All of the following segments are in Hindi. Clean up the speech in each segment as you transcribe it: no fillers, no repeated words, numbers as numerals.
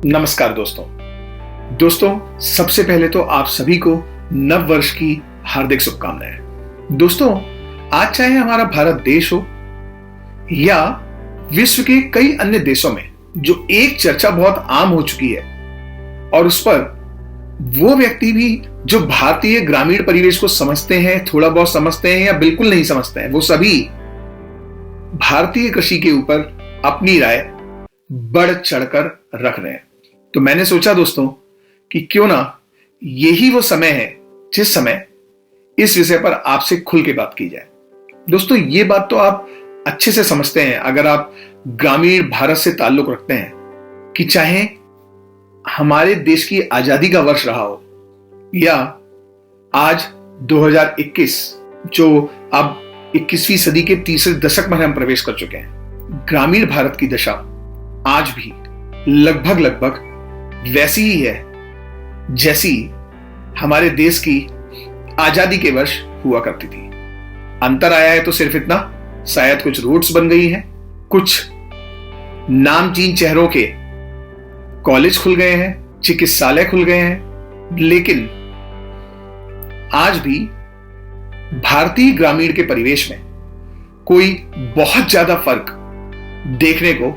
नमस्कार दोस्तों सबसे पहले तो आप सभी को नव वर्ष की हार्दिक शुभकामनाएं। दोस्तों, आज चाहे हमारा भारत देश हो या विश्व के कई अन्य देशों में जो एक चर्चा बहुत आम हो चुकी है और उस पर वो व्यक्ति भी जो भारतीय ग्रामीण परिवेश को समझते हैं, थोड़ा बहुत समझते हैं या बिल्कुल नहीं समझते हैं, वो सभी भारतीय कृषि के ऊपर अपनी राय बढ़ चढ़कर रख रहे हैं। तो मैंने सोचा दोस्तों कि क्यों ना यही वो समय है जिस समय इस विषय पर आपसे खुल के बात की जाए। दोस्तों, ये बात तो आप अच्छे से समझते हैं अगर आप ग्रामीण भारत से ताल्लुक रखते हैं कि चाहे हमारे देश की आजादी का वर्ष रहा हो या आज 2021 जो अब 21वीं सदी के तीसरे दशक में हम प्रवेश कर चुके हैं, ग्रामीण भारत की दशा आज भी लगभग वैसी ही है जैसी हमारे देश की आजादी के वर्ष हुआ करती थी। अंतर आया है तो सिर्फ इतना, शायद कुछ रोड्स बन गई हैं, कुछ नामचीन चेहरों के कॉलेज खुल गए हैं, चिकित्सालय खुल गए हैं, लेकिन आज भी भारतीय ग्रामीण के परिवेश में कोई बहुत ज्यादा फर्क देखने को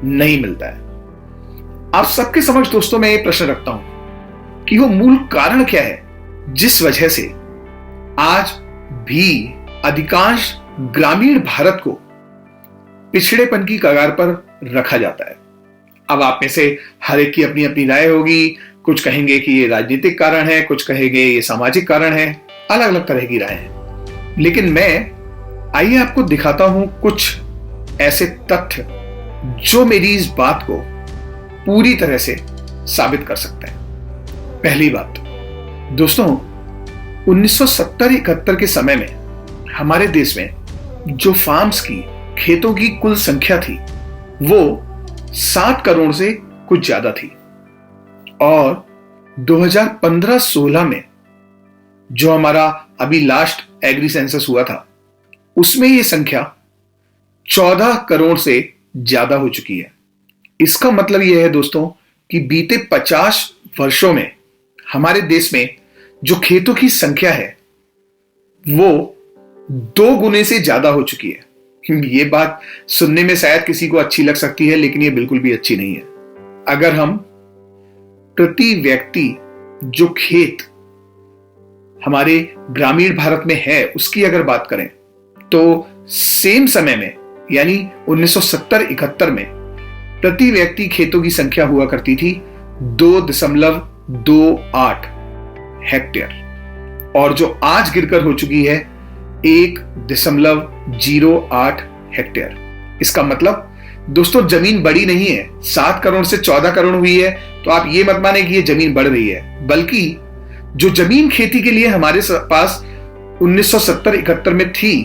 नहीं मिलता है। आप सबके समक्ष दोस्तों मैं ये प्रश्न रखता हूं कि वो मूल कारण क्या है जिस वजह से आज भी अधिकांश ग्रामीण भारत को पिछड़ेपन की कगार पर रखा जाता है। अब आप में से हर एक की अपनी अपनी राय होगी। कुछ कहेंगे कि ये राजनीतिक कारण है, कुछ कहेंगे ये सामाजिक कारण है, अलग अलग तरह की राय है। लेकिन मैं आइए आपको दिखाता हूं कुछ ऐसे तथ्य जो मेरी इस बात को पूरी तरह से साबित कर सकते हैं। पहली बात दोस्तों, 1970-71 के समय में हमारे देश में जो फार्म्स की, खेतों की कुल संख्या थी वो 7 करोड़ से कुछ ज्यादा थी और 2015-16 में जो हमारा अभी लास्ट एग्री सेंसस हुआ था उसमें ये संख्या 14 करोड़ से ज्यादा हो चुकी है। इसका मतलब यह है दोस्तों कि बीते 50 वर्षों में हमारे देश में जो खेतों की संख्या है वो 2 गुने से ज्यादा हो चुकी है। ये बात सुनने में शायद किसी को अच्छी लग सकती है, लेकिन ये बिल्कुल भी अच्छी नहीं है। अगर हम प्रति व्यक्ति जो खेत हमारे ग्रामीण भारत में है उसकी अगर बात करें तो सेम समय में यानी 1970-71 में प्रति व्यक्ति खेतों की संख्या हुआ करती थी 2.28 हेक्टेयर और जो आज गिरकर हो चुकी है 1.08 हेक्टेयर। इसका मतलब दोस्तों जमीन बढ़ी नहीं है, 7 करोड़ से 14 करोड़ हुई है तो आप ये मत माने कि ये जमीन बढ़ रही है, बल्कि जो जमीन खेती के लिए हमारे पास 1970-71 में थी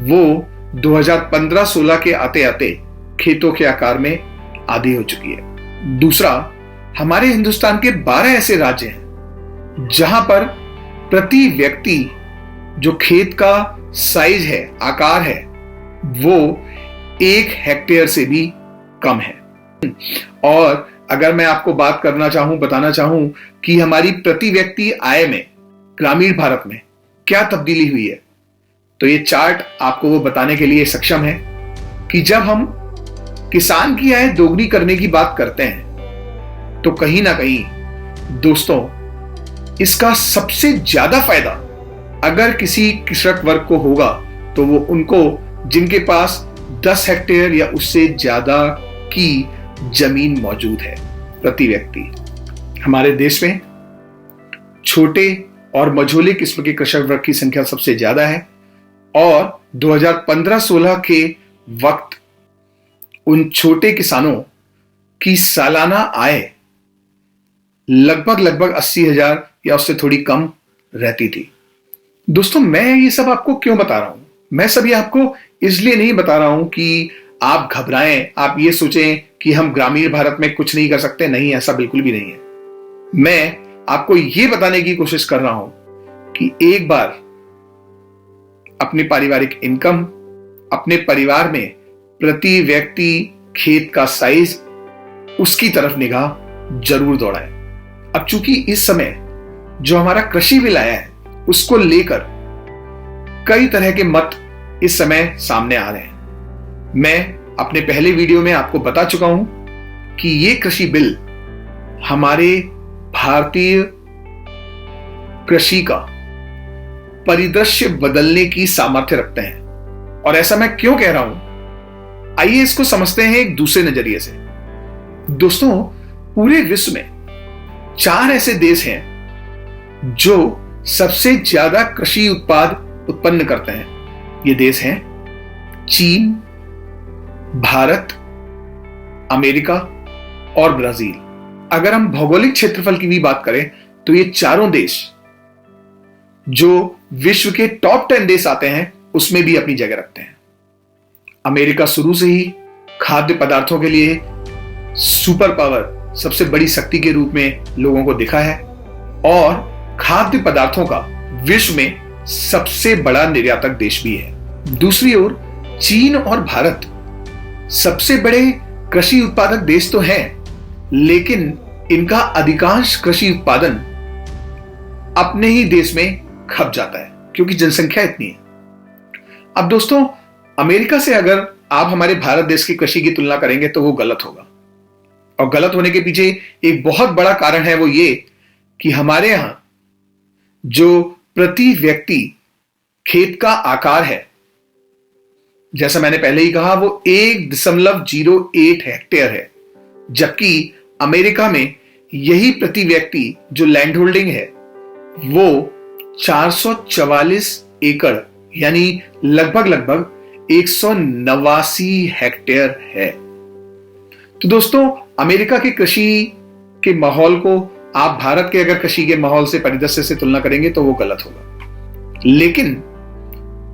वो 2015-16 के आते आते खेतों के आकार में आधी हो चुकी है। दूसरा, हमारे हिंदुस्तान के 12 ऐसे राज्य हैं जहां पर प्रति व्यक्ति जो खेत का साइज है, आकार है, वो 1 हेक्टेयर से भी कम है। और अगर मैं आपको बात करना चाहूं, बताना चाहूं कि हमारी प्रति व्यक्ति आय में ग्रामीण भारत में क्या तब्दीली हुई है तो ये चार्ट आपको वो बताने के लिए सक्षम है कि जब हम किसान की आय दोगुनी करने की बात करते हैं तो कहीं ना कहीं दोस्तों इसका सबसे ज्यादा फायदा अगर किसी कृषक वर्ग को होगा तो वो उनको जिनके पास 10 हेक्टेयर या उससे ज्यादा की जमीन मौजूद है प्रति व्यक्ति। हमारे देश में छोटे और मझोले किस्म के कृषक वर्ग की संख्या सबसे ज्यादा है और 2015-16 के वक्त उन छोटे किसानों की सालाना आय लगभग 80,000 या उससे थोड़ी कम रहती थी। दोस्तों, मैं ये सब आपको क्यों बता रहा हूं? मैं सब ये आपको इसलिए नहीं बता रहा हूं कि आप घबराएं, आप ये सोचें कि हम ग्रामीण भारत में कुछ नहीं कर सकते। नहीं, ऐसा बिल्कुल भी नहीं है। मैं आपको ये बताने की कोशिश कर रहा हूं कि एक बार अपनी पारिवारिक इनकम, अपने परिवार में प्रति व्यक्ति खेत का साइज उसकी तरफ निगाह जरूर दौड़ाएं। अब चूंकि इस समय जो हमारा कृषि बिल आया है उसको लेकर कई तरह के मत इस समय सामने आ रहे हैं। मैं अपने पहले वीडियो में आपको बता चुका हूं कि ये कृषि बिल हमारे भारतीय कृषि का परिदृश्य बदलने की सामर्थ्य रखते हैं। और ऐसा मैं क्यों कह रहा हूं, आइए इसको समझते हैं एक दूसरे नजरिए से। दोस्तों, पूरे विश्व में 4 ऐसे देश हैं जो सबसे ज्यादा कृषि उत्पाद उत्पन्न करते हैं। ये देश हैं चीन, भारत, अमेरिका और ब्राजील। अगर हम भौगोलिक क्षेत्रफल की भी बात करें तो ये चारों देश जो विश्व के टॉप 10 देश आते हैं उसमें भी अपनी जगह रखते हैं। अमेरिका शुरू से ही खाद्य पदार्थों के लिए सुपर पावर, सबसे बड़ी शक्ति के रूप में लोगों को दिखा है और खाद्य पदार्थों का विश्व में सबसे बड़ा निर्यातक देश भी है। दूसरी ओर चीन और भारत सबसे बड़े कृषि उत्पादक देश तो हैं, लेकिन इनका अधिकांश कृषि उत्पादन अपने ही देश में खप जाता है क्योंकि जनसंख्या इतनी है। अब दोस्तों, अमेरिका से अगर आप हमारे भारत देश की कृषि की तुलना करेंगे तो वो गलत होगा। और गलत होने के पीछे एक बहुत बड़ा कारण है, वो ये कि हमारे यहां जो प्रति व्यक्ति खेत का आकार है, जैसा मैंने पहले ही कहा, वो 1.08 हेक्टेयर है, जबकि अमेरिका में यही प्रति व्यक्ति जो लैंड होल्डिंग है वो 444 एकड़ यानी लगभग 189 हेक्टेयर है। तो दोस्तों, अमेरिका की कृषि के माहौल को आप भारत के अगर कृषि के माहौल से, परिदृश्य से तुलना करेंगे तो वो गलत होगा। लेकिन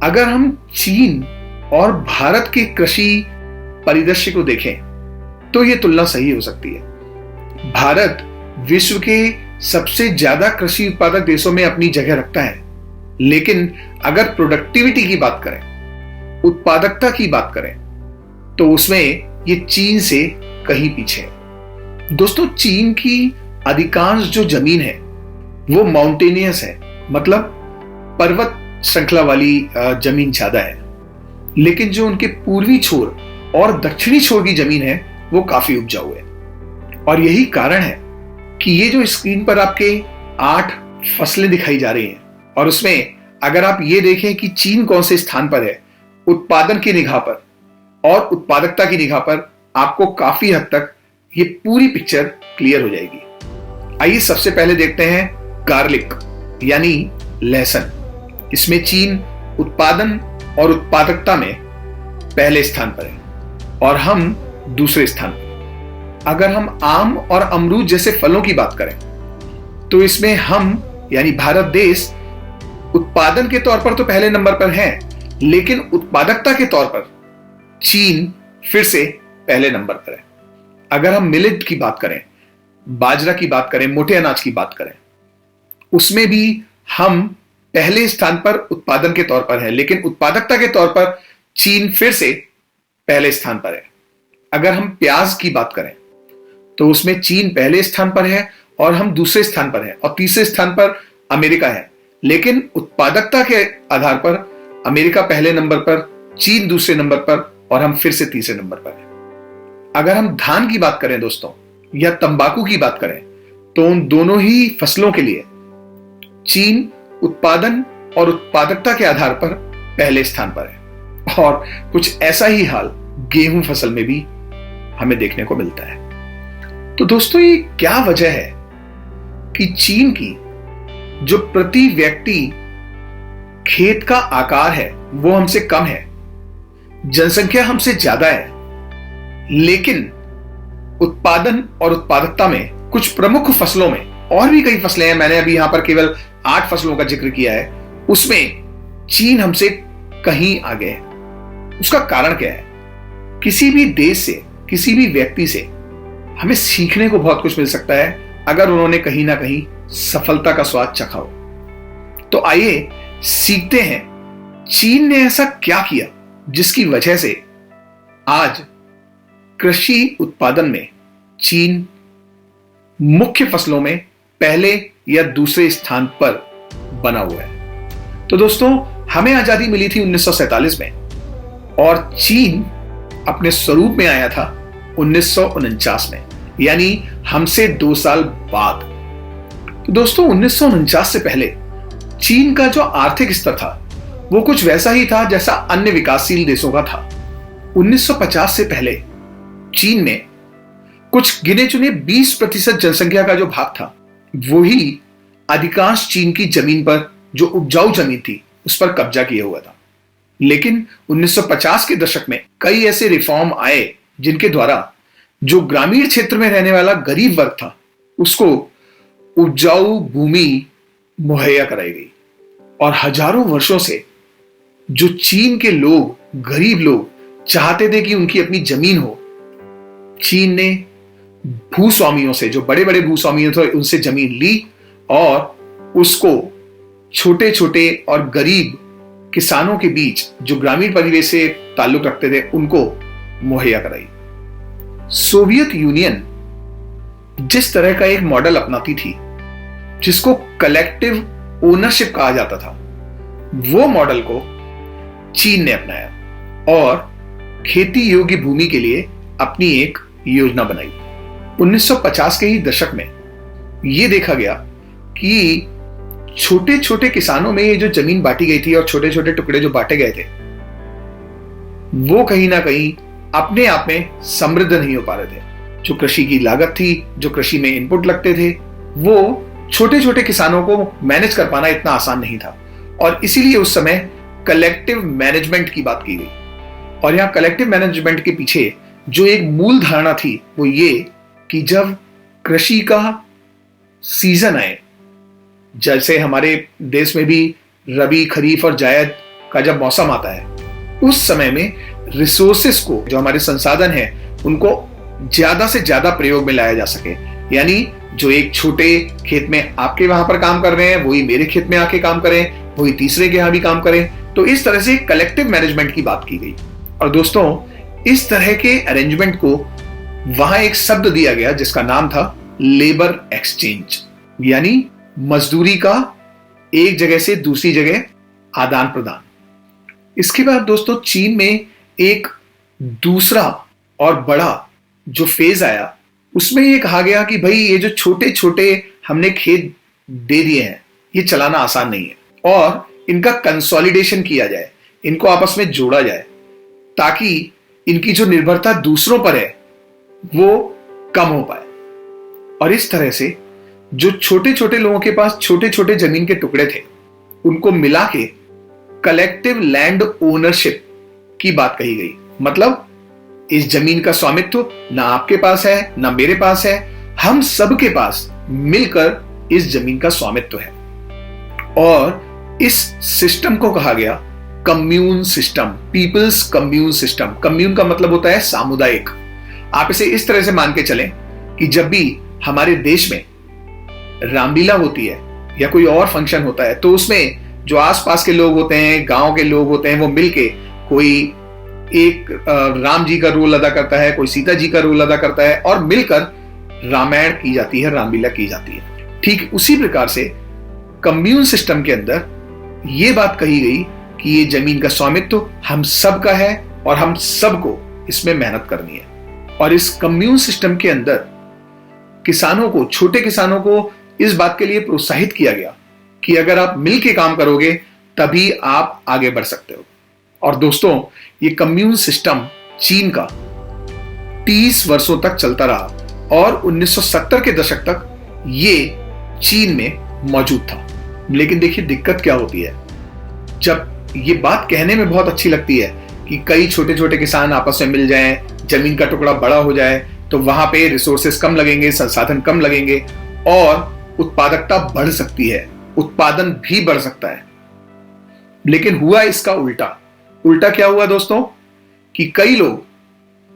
अगर हम चीन और भारत के कृषि परिदृश्य को देखें तो यह तुलना सही हो सकती है। भारत विश्व के सबसे ज्यादा कृषि उत्पादक देशों में अपनी जगह रखता है, लेकिन अगर प्रोडक्टिविटी की बात करें, उत्पादकता की बात करें, तो उसमें ये चीन से कहीं पीछे है। दोस्तों, चीन की अधिकांश जो जमीन है वो माउंटेनियस है, मतलब पर्वत श्रृंखला वाली जमीन ज्यादा है, लेकिन जो उनके पूर्वी छोर और दक्षिणी छोर की जमीन है वो काफी उपजाऊ है। और यही कारण है कि ये जो स्क्रीन पर आपके 8 फसलें दिखाई जा रही हैं, और उसमें अगर आप ये देखें कि चीन कौन से स्थान पर है उत्पादन की निगाह पर और उत्पादकता की निगाह पर, आपको काफी हद तक ये पूरी पिक्चर क्लियर हो जाएगी। आइए सबसे पहले देखते हैं गार्लिक यानी लहसुन। इसमें चीन उत्पादन और उत्पादकता में पहले स्थान पर है और हम दूसरे स्थान पर। अगर हम आम और अमरूद जैसे फलों की बात करें तो इसमें हम यानी भारत देश उत्पादन के तौर पर तो पहले नंबर पर है, लेकिन उत्पादकता के तौर पर चीन फिर से पहले नंबर पर है। अगर हम मिलेट की बात करें, बाजरा की बात करें, मोटे अनाज की बात करें, उसमें भी हम पहले स्थान पर उत्पादन के तौर पर है, लेकिन उत्पादकता के तौर पर चीन फिर से पहले स्थान पर है। अगर हम प्याज की बात करें तो उसमें चीन पहले स्थान पर है और हम दूसरे स्थान पर हैं, और तीसरे स्थान पर अमेरिका है, लेकिन उत्पादकता के आधार पर अमेरिका पहले नंबर पर, चीन दूसरे नंबर पर और हम फिर से तीसरे नंबर पर हैं। अगर हम धान की बात करें दोस्तों, या तंबाकू की बात करें, तो उन दोनों ही फसलों के लिए चीन उत्पादन और उत्पादकता के आधार पर पहले स्थान पर है। और कुछ ऐसा ही हाल गेहूं फसल में भी हमें देखने को मिलता है। तो दोस्तों, ये क्या वजह है कि चीन की जो प्रति व्यक्ति खेत का आकार है वो हमसे कम है, जनसंख्या हमसे ज्यादा है, लेकिन उत्पादन और उत्पादकता में कुछ प्रमुख फसलों में, और भी कई फसलें हैं, मैंने अभी यहां पर केवल 8 फसलों का जिक्र किया है, उसमें चीन हमसे कहीं आगे है। उसका कारण क्या है? किसी भी देश से, किसी भी व्यक्ति से हमें सीखने को बहुत कुछ मिल सकता है अगर उन्होंने कहीं ना कहीं सफलता का स्वाद चखा हो। तो आइए सीखते हैं चीन ने ऐसा क्या किया जिसकी वजह से आज कृषि उत्पादन में चीन मुख्य फसलों में पहले या दूसरे स्थान पर बना हुआ है। तो दोस्तों, हमें आजादी मिली थी 1947 में और चीन अपने स्वरूप में आया था 1949 में, यानी हमसे 2 साल बाद। तो दोस्तों, 1949 से पहले चीन का जो आर्थिक स्तर था वो कुछ वैसा ही था जैसा अन्य विकासशील देशों का था। 1950 से पहले चीन में कुछ गिने चुने 20% जनसंख्या का जो भाग था वही अधिकांश चीन की जमीन पर, जो उपजाऊ जमीन थी, उस पर कब्जा किया हुआ था। लेकिन 1950 के दशक में कई ऐसे रिफॉर्म आए जिनके द्वारा जो ग्रामीण क्षेत्र में रहने वाला गरीब वर्ग था उसको उपजाऊ भूमि मुहैया कराई गई और हजारों वर्षों से जो चीन के लोग, गरीब लोग चाहते थे कि उनकी अपनी जमीन हो, चीन ने भूस्वामियों से, जो बड़े बड़े भूस्वामियों थे, उनसे जमीन ली और उसको छोटे छोटे और गरीब किसानों के बीच, जो ग्रामीण परिवेश से ताल्लुक रखते थे, उनको मुहैया कराई। सोवियत यूनियन जिस तरह का एक मॉडल अपनाती थी जिसको कलेक्टिव ओनरशिप कहा जाता था, वो मॉडल को चीन ने अपनाया और खेती योग्य भूमि के लिए अपनी एक योजना बनाई। 1950 के ही दशक में यह देखा गया कि छोटे छोटे किसानों में ये जो जमीन बांटी गई थी और छोटे छोटे टुकड़े जो बांटे गए थे वो कहीं ना कहीं अपने आप में समृद्ध नहीं हो पा रहे थे। जो कृषि की लागत थी, जो कृषि में इनपुट लगते थे, वो छोटे छोटे किसानों को मैनेज कर पाना इतना आसान नहीं था और इसीलिए उस समय कलेक्टिव मैनेजमेंट की बात की गई। और यहां कलेक्टिव मैनेजमेंट के पीछे जो एक मूल धारणा थी वो ये कि जब कृषि का सीजन आए, जैसे हमारे देश में भी रबी, खरीफ और जायद का जब मौसम आता है, उस समय में रिसोर्सेस को, जो हमारे संसाधन हैं, उनको ज्यादा से ज्यादा प्रयोग में लाया जा सके। यानी जो एक छोटे खेत में आपके वहां पर काम कर रहे हैं वही मेरे खेत में आके काम करें, वही तीसरे के यहां भी काम करें। तो इस तरह से कलेक्टिव मैनेजमेंट की बात की गई। और दोस्तों, इस तरह के अरेंजमेंट को वहां एक शब्द दिया गया जिसका नाम था लेबर एक्सचेंज, यानी मजदूरी का एक जगह से दूसरी जगह आदान प्रदान। इसके बाद दोस्तों, चीन में एक दूसरा और बड़ा जो फेज आया, उसमें यह कहा गया कि भाई ये जो छोटे छोटे हमने खेत दे दिए हैं ये चलाना आसान नहीं है और इनका कंसोलिडेशन किया जाए, इनको आपस में जोड़ा जाए ताकि इनकी जो निर्भरता दूसरों पर है वो कम हो पाए। और इस तरह से जो छोटे छोटे लोगों के पास छोटे छोटे जमीन के टुकड़े थे उनको मिला के कलेक्टिव लैंड ओनरशिप की बात कही गई। मतलब इस जमीन का स्वामित्व ना आपके पास है ना मेरे पास है, हम सबके पास मिलकर इस जमीन का स्वामित्व है। और इस सिस्टम को कहा गया commune system, peoples commune system. Commune का मतलब होता है सामुदायिक। आप इसे इस तरह से मान के चलें कि जब भी हमारे देश में रामलीला होती है या कोई और फंक्शन होता है तो उसमें जो आसपास के लोग होते हैं, गांव के लोग होते हैं, वो मिलके कोई एक राम जी का रोल अदा करता है, कोई सीता जी का रोल अदा करता है और मिलकर रामायण की जाती है, रामलीला की जाती है। ठीक उसी प्रकार से कम्यून सिस्टम के अंदर यह बात कही गई कि ये जमीन का स्वामित्व हम सब का है और हम सबको इसमें मेहनत करनी है। और इस कम्यून सिस्टम के अंदर किसानों को, छोटे किसानों को इस बात के लिए प्रोत्साहित किया गया कि अगर आप मिलके काम करोगे तभी आप आगे बढ़ सकते हो। और दोस्तों, ये कम्यून सिस्टम चीन का 30 वर्षों तक चलता रहा और 1970 के दशक तक ये चीन में मौजूद था। लेकिन देखिए दिक्कत क्या होती है, जब ये बात कहने में बहुत अच्छी लगती है कि कई छोटे छोटे किसान आपस में मिल जाएं, जमीन का टुकड़ा बड़ा हो जाए तो वहां पे रिसोर्सेस कम लगेंगे, संसाधन कम लगेंगे और उत्पादकता बढ़ सकती है, उत्पादन भी बढ़ सकता है। लेकिन हुआ इसका उल्टा। उल्टा क्या हुआ दोस्तों कि कई लोग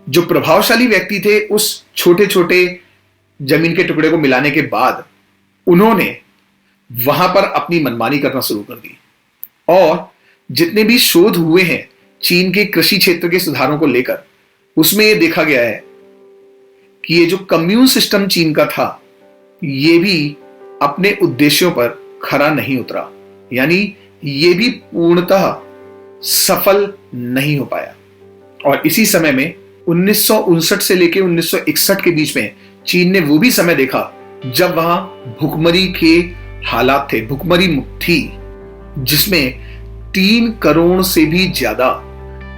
जो प्रभावशाली व्यक्ति थे उस छोटे छोटे जमीन के टुकड़े को मिलाने के बाद उन्होंने वहां पर अपनी मनमानी करना शुरू कर दी। और जितने भी शोध हुए हैं चीन के कृषि क्षेत्र के सुधारों को लेकर, उसमें यह देखा गया है कि ये जो कम्यून सिस्टम चीन का था, ये भी अपने उद्देश्यों पर खरा नहीं उतरा, यानी ये भी पूर्णतः सफल नहीं हो पाया। और इसी समय में 1959 से लेकर 1961 के बीच में चीन ने वो भी समय देखा जब वहां भुखमरी के हालात थे, भुखमरी थी, जिसमें 3 करोड़ से भी ज्यादा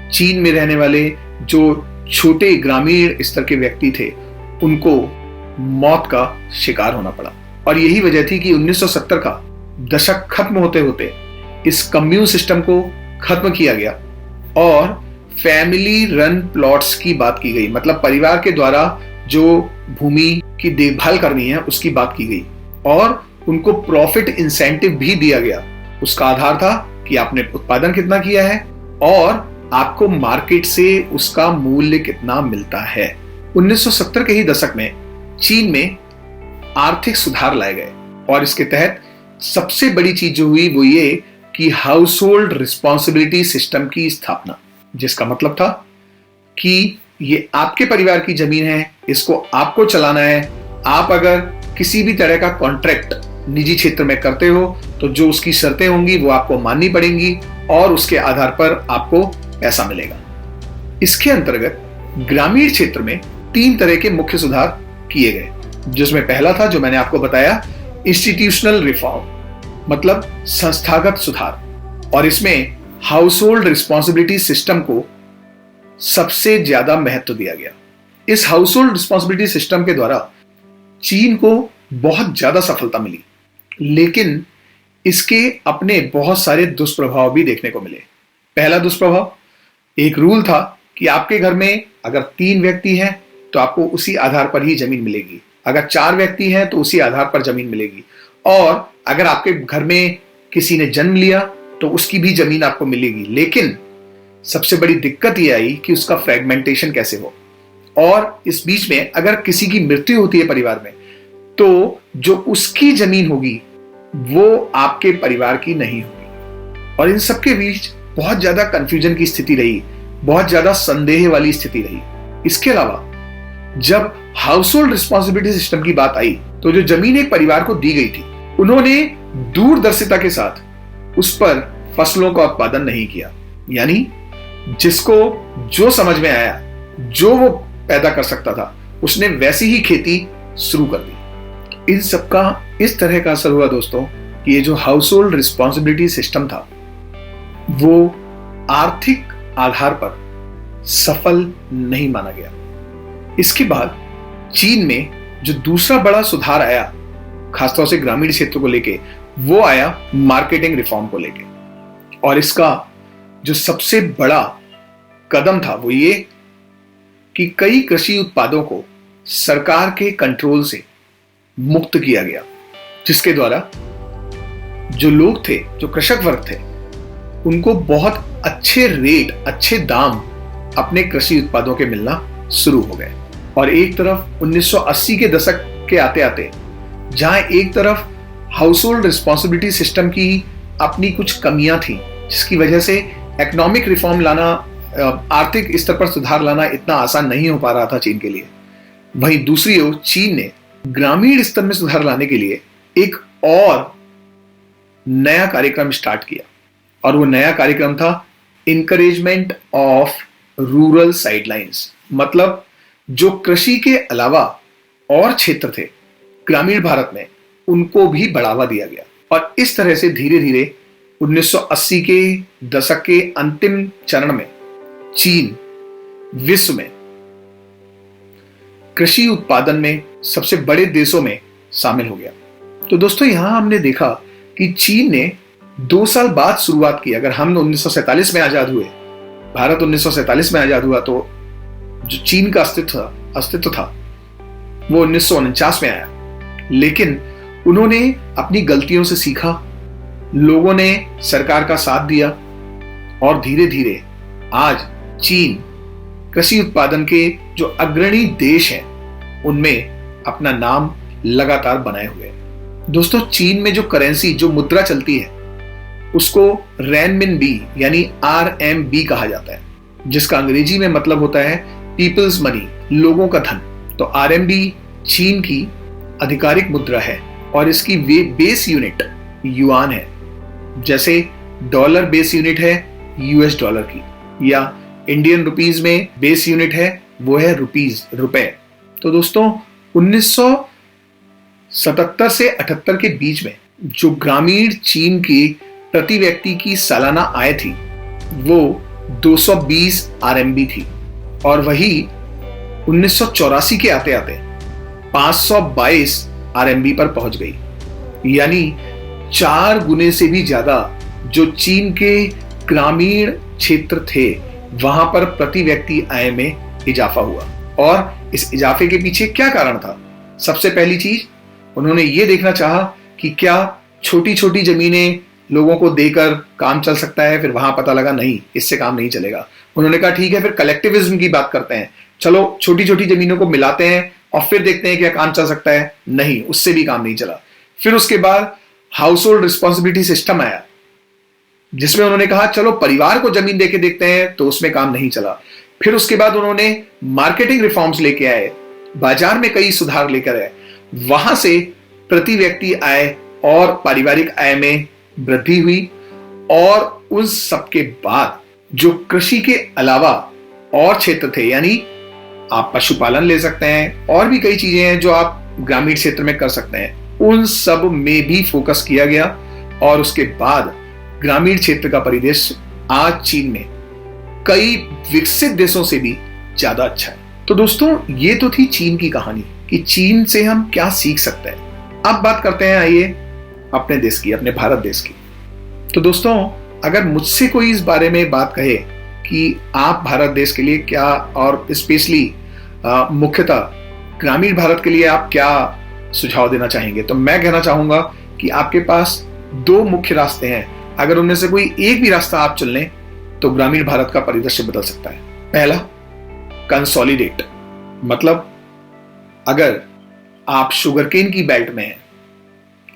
चीन में रहने वाले जो छोटे ग्रामीण स्तर के व्यक्ति थे उनको मौत का शिकार होना पड़ा। और यही वजह थी कि 1970 का दशक खत्म होते होते इस कम्यून सिस्टम को खत्म किया गया और फैमिली रन प्लॉट्स की बात की गई, मतलब परिवार के द्वारा जो भूमि की देखभाल करनी है उसकी बात की गई और उनको प्रॉफिट इंसेंटिव भी दिया गया। उसका आधार था कि आपने उत्पादन कितना किया है और आपको मार्केट से उसका मूल्य कितना मिलता है। 1970 के ही दशक में चीन में आर्थिक सुधार लाए गए और इसके तहत सबसे बड़ी चीज जो हुई वो ये कि हाउस होल्ड रिस्पॉन्सिबिलिटी सिस्टम की स्थापना, जिसका मतलब था कि ये आपके परिवार की जमीन है, इसको आपको चलाना है। आप अगर किसी भी तरह का कॉन्ट्रैक्ट निजी क्षेत्र में करते हो तो जो उसकी शर्तें होंगी वो आपको माननी पड़ेंगी और उसके आधार पर आपको पैसा मिलेगा। इसके अंतर्गत ग्रामीण क्षेत्र में 3 तरह के मुख्य सुधार किए गए, जिसमें पहला था जो मैंने आपको बताया, इंस्टीट्यूशनल रिफॉर्म, मतलब संस्थागत सुधार। और इसमें हाउस होल्ड रिस्पॉन्सिबिलिटी सिस्टम को सबसे ज्यादा महत्व दिया गया। इस हाउस होल्ड रिस्पॉन्सिबिलिटी सिस्टम के द्वारा चीन को बहुत ज्यादा सफलता मिली, लेकिन इसके अपने बहुत सारे दुष्प्रभाव भी देखने को मिले। पहला दुष्प्रभाव, एक रूल था कि आपके घर में अगर 3 व्यक्ति हैं तो आपको उसी आधार पर ही जमीन मिलेगी, अगर 4 व्यक्ति हैं तो उसी आधार पर जमीन मिलेगी, और अगर आपके घर में किसी ने जन्म लिया तो उसकी भी जमीन आपको मिलेगी। लेकिन सबसे बड़ी दिक्कत यह आई कि उसका फ्रेगमेंटेशन कैसे हो, और इस बीच में अगर किसी की मृत्यु होती है परिवार में तो जो उसकी जमीन होगी वो आपके परिवार की नहीं होगी। और इन सबके बीच बहुत ज्यादा कंफ्यूजन की स्थिति रही, बहुत ज्यादा संदेह वाली स्थिति रही। इसके अलावा जब हाउस होल्ड रिस्पॉन्सिबिलिटी सिस्टम की बात आई तो जो जमीन एक परिवार को दी गई थी उन्होंने दूरदर्शिता के साथ उस पर फसलों का उत्पादन नहीं किया, यानी जिसको जो समझ में आया, जो वो पैदा कर सकता था, उसने वैसी ही खेती शुरू कर दी। इन सबका इस तरह का असर हुआ दोस्तों कि ये जो हाउस होल्ड रिस्पॉन्सिबिलिटी सिस्टम था वो आर्थिक आधार पर सफल नहीं माना गया। इसके बाद चीन में जो दूसरा बड़ा सुधार आया, खासतौर से ग्रामीण क्षेत्र को लेके, वो आया मार्केटिंग रिफॉर्म को लेके। और इसका जो सबसे बड़ा कदम था वो ये कि कई कृषि उत्पादों को सरकार के कंट्रोल से मुक्त किया गया, जिसके द्वारा जो लोग थे, जो कृषक वर्ग थे, उनको बहुत अच्छे रेट, अच्छे दाम अपने कृषि उत्पादों के मिलना शुरू हो गए। और एक तरफ 1980 के दशक के आते आते जहां एक तरफ हाउस होल्ड रिस्पॉन्सिबिलिटी सिस्टम की अपनी कुछ कमियां थी, जिसकी वजह से इकोनॉमिक रिफॉर्म लाना, आर्थिक स्तर पर सुधार लाना इतना आसान नहीं हो पा रहा था चीन के लिए, वहीं दूसरी ओर चीन ने ग्रामीण स्तर में सुधार लाने के लिए एक और नया कार्यक्रम स्टार्ट किया, और वो नया कार्यक्रम था इनकरेजमेंट ऑफ रूरल साइडलाइंस। मतलब जो कृषि के अलावा और क्षेत्र थे ग्रामीण भारत में, उनको भी बढ़ावा दिया गया। और इस तरह से धीरे धीरे 1980 के दशक के अंतिम चरण में चीन विश्व में कृषि उत्पादन में सबसे बड़े देशों में शामिल हो गया। तो दोस्तों यहां हमने देखा कि चीन ने 2 साल बाद शुरुआत की। अगर हम 1947 में आजाद हुए, भारत 1947 में आजाद हुआ, तो जो चीन का अस्तित्व था वो 1949 में आया। लेकिन उन्होंने अपनी गलतियों से सीखा, लोगों ने सरकार का साथ दिया, और धीरे धीरे आज चीन कृषि उत्पादन के जो अग्रणी देश हैं उनमें अपना नाम लगातार बनाए हुए हैं। दोस्तों चीन में जो करेंसी, जो मुद्रा चलती है, उसको रेनमिनबी यानी RMB कहा जाता है, जिसका अंग्रेजी में मतलब होता है पीपल्स मनी, लोगों का धन। तो आरएमबी चीन की आधिकारिक मुद्रा है और इसकी बेस यूनिट युआन है, जैसे डॉलर बेस यूनिट है यूएस डॉलर की, या इंडियन रुपीज में बेस यूनिट है वो है रुपए। तो दोस्तों 1977 से 78 के बीच में जो ग्रामीण चीन की प्रति व्यक्ति की सालाना आय थी वो 220 आरएमबी थी, और वही 1984 के आते आते 522 आरएमबी पर पहुंच गई, यानी 4 गुने से भी ज्यादा जो चीन के ग्रामीण क्षेत्र थे वहां पर प्रति व्यक्ति आय में इजाफा हुआ। और इस इजाफे के पीछे क्या कारण था? सबसे पहली चीज, उन्होंने ये देखना चाहा कि क्या छोटी छोटी जमीनें लोगों को देकर काम चल सकता है। फिर वहां पता लगा नहीं, इससे काम नहीं चलेगा। उन्होंने कहा ठीक है, फिर कलेक्टिविज्म की बात करते हैं, चलो छोटी छोटी जमीनों को मिलाते हैं और फिर देखते हैं क्या काम चल सकता है। नहीं, उससे भी काम नहीं चला। फिर उसके बाद हाउस होल्ड रिस्पॉन्सिबिलिटी सिस्टम आया, जिसमें उन्होंने कहा चलो परिवार को जमीन देके देखते हैं, तो उसमें काम नहीं चला। फिर उसके बाद उन्होंने मार्केटिंग रिफॉर्म्स लेके आए, बाजार में कई सुधार लेकर आए, वहां से प्रति व्यक्ति आय और पारिवारिक आय में वृद्धि हुई। और उन सबके बाद जो कृषि के अलावा और क्षेत्र थे, यानी आप पशुपालन ले सकते हैं, और भी कई चीजें हैं जो आप ग्रामीण क्षेत्र में कर सकते हैं, उन सब में भी फोकस किया गया। और उसके बाद ग्रामीण क्षेत्र का परिदृश्य आज चीन में कई विकसित देशों से भी ज्यादा अच्छा है। तो दोस्तों ये तो थी चीन की कहानी कि चीन से हम क्या सीख सकते हैं। अब बात करते हैं आइए अपने देश की, अपने भारत देश की। तो दोस्तों अगर मुझसे कोई इस बारे में बात कहे कि आप भारत देश के लिए क्या, और स्पेशली मुख्यतः ग्रामीण भारत के लिए आप क्या सुझाव देना चाहेंगे, तो मैं कहना चाहूंगा कि आपके पास 2 मुख्य रास्ते हैं। अगर उनमें से कोई एक भी रास्ता आप चुन लें तो ग्रामीण भारत का परिदृश्य बदल सकता है। पहला, कंसोलिडेट, मतलब अगर आप शुगरकेन की बेल्ट में हैं,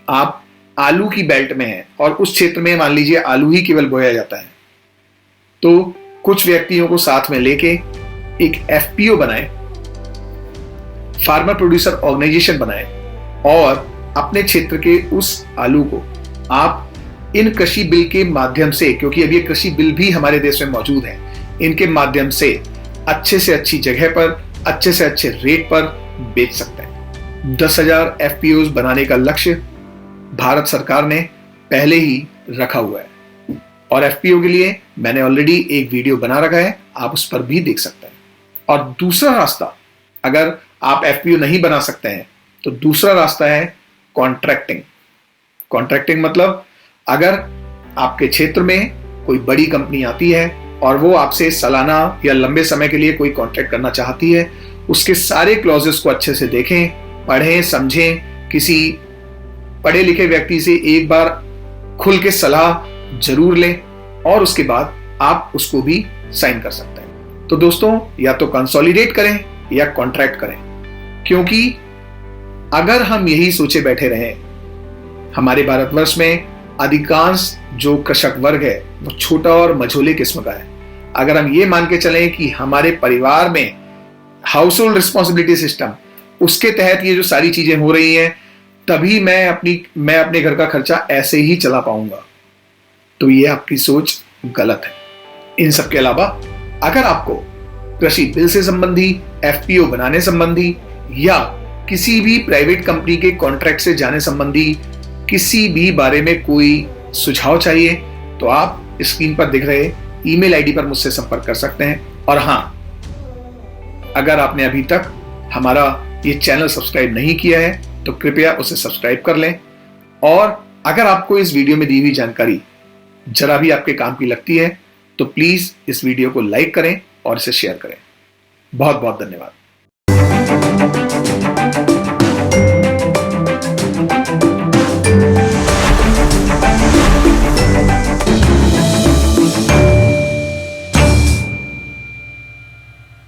आप आलू की बेल्ट में हैं, और उस क्षेत्र में मान लीजिए आलू ही केवल बोया जाता है, तो कुछ व्यक्तियों को साथ में लेके एक एफपीओ बनाएं, फार्मर प्रोड्यूसर ऑर्गेनाइजेशन बनाएं, और अपने क्षेत्र के उस आलू को आप इन कृषि बिल के माध्यम से, क्योंकि अब ये कृषि बिल भी हमारे देश में मौजूद है, इनके माध्यम से अच्छे से अच्छी जगह पर अच्छे से अच्छे रेट पर बेच सकते हैं। 10,000 एफपीओ बनाने का लक्ष्य भारत सरकार ने पहले ही रखा हुआ है, और एफपीओ के लिए मैंने ऑलरेडी एक वीडियो बना रखा है, आप उस पर भी देख सकते हैं। और दूसरा रास्ता, अगर आप एफपीओ नहीं बना सकते हैं तो दूसरा रास्ता है कॉन्ट्रैक्टिंग। कॉन्ट्रैक्टिंग मतलब अगर आपके क्षेत्र में कोई बड़ी कंपनी आती है और वो आपसे सालाना या लंबे समय के लिए कोई कॉन्ट्रैक्ट करना चाहती है, उसके सारे क्लॉजेस को अच्छे से देखें, पढ़ें, समझें, किसी पढ़े लिखे व्यक्ति से एक बार खुल के सलाह जरूर लें, और उसके बाद आप उसको भी साइन कर सकते हैं। तो दोस्तों या तो कंसोलिडेट करें या कॉन्ट्रैक्ट करें, क्योंकि अगर हम यही सोचे बैठे रहें, हमारे भारतवर्ष में अधिकांश जो कृषक वर्ग है वो छोटा और मझोले किस्म का है। अगर हम ये मान के चलें कि हमारे परिवार में हाउस होल्ड रिस्पॉन्सिबिलिटी सिस्टम, उसके तहत ये जो सारी चीजें हो रही हैं, तभी मैं अपने घर का खर्चा ऐसे ही चला पाऊंगा, तो ये आपकी सोच गलत है। इन सब के अलावा अगर आपको कृषि बिल से संबंधी, एफपीओ बनाने संबंधी, या किसी भी प्राइवेट कंपनी के कॉन्ट्रैक्ट से जाने संबंधी किसी भी बारे में कोई सुझाव चाहिए, तो आप स्क्रीन पर दिख रहे ईमेल आईडी पर मुझसे संपर्क कर सकते हैं। और हां, अगर आपने अभी तक हमारा ये चैनल सब्सक्राइब नहीं किया है तो कृपया उसे सब्सक्राइब कर लें। और अगर आपको इस वीडियो में दी हुई जानकारी जरा भी आपके काम की लगती है तो प्लीज इस वीडियो को लाइक करें और इसे शेयर करें। बहुत बहुत धन्यवाद।